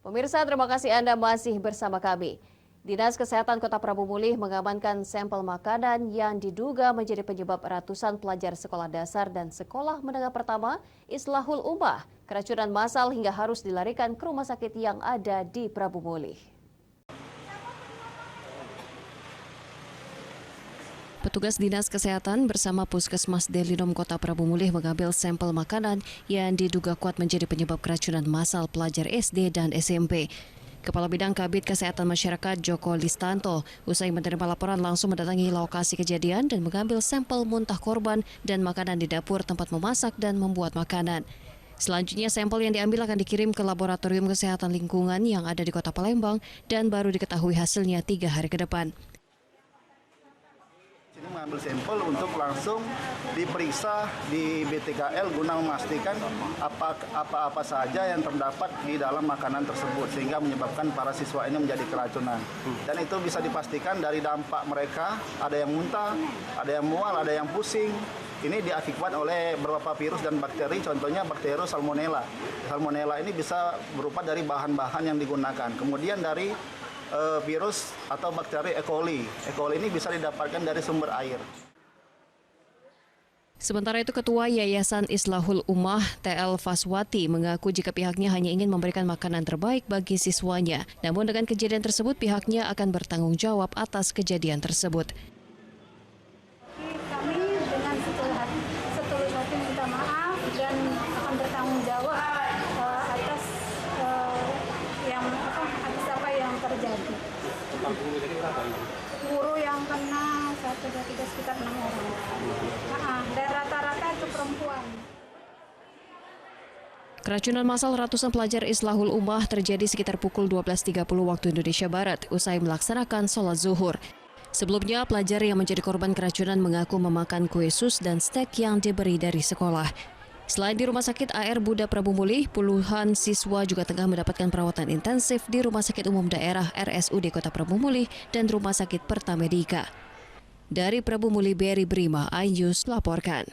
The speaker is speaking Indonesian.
Pemirsa, terima kasih Anda masih bersama kami. Dinas Kesehatan Kota Prabu Mulih mengamankan sampel makanan yang diduga menjadi penyebab ratusan pelajar sekolah dasar dan sekolah menengah pertama Islahul Ummah keracunan massal hingga harus dilarikan ke rumah sakit yang ada di Prabu Mulih. Petugas Dinas Kesehatan bersama Puskesmas Delinom Kota Prabu Mulih mengambil sampel makanan yang diduga kuat menjadi penyebab keracunan massal pelajar SD dan SMP. Kepala Bidang Kabid Kesehatan Masyarakat Joko Listanto usai menerima laporan langsung mendatangi lokasi kejadian dan mengambil sampel muntah korban dan makanan di dapur tempat memasak dan membuat makanan. Selanjutnya sampel yang diambil akan dikirim ke Laboratorium Kesehatan Lingkungan yang ada di Kota Palembang dan baru diketahui hasilnya 3 hari ke depan. Ini mengambil sampel untuk langsung diperiksa di BTKL guna memastikan apa saja yang terdapat di dalam makanan tersebut sehingga menyebabkan para siswa ini menjadi keracunan. Dan itu bisa dipastikan dari dampak mereka, ada yang muntah, ada yang mual, ada yang pusing. Ini diakibatkan oleh beberapa virus dan bakteri, contohnya bakteri Salmonella. Salmonella ini bisa berupa dari bahan-bahan yang digunakan. Kemudian dari virus atau bakteri E. coli. E. coli ini bisa didapatkan dari sumber air. Sementara itu, Ketua Yayasan Islahul Ummah TL Faswati mengaku jika pihaknya hanya ingin memberikan makanan terbaik bagi siswanya. Namun dengan kejadian tersebut pihaknya akan bertanggung jawab atas kejadian tersebut. Kami dengan setulus hati minta maaf dan akan bertanggung jawab atas apa yang terjadi. Guru yang kena 1, 2, 3 sekitar 6 orang. Dan rata-rata itu perempuan. Keracunan massal ratusan pelajar Islahul Ummah terjadi sekitar pukul 12.30 waktu Indonesia Barat usai melaksanakan sholat zuhur. Sebelumnya, pelajar yang menjadi korban keracunan mengaku memakan kue sus dan stek yang diberi dari sekolah. Selain di Rumah Sakit AR Buddha Prabu Mulih, puluhan siswa juga tengah mendapatkan perawatan intensif di Rumah Sakit Umum Daerah RSUD Kota Prabu Mulih dan Rumah Sakit Pertamedika. Dari Prabu Mulih, Beri Brima, iNews laporkan.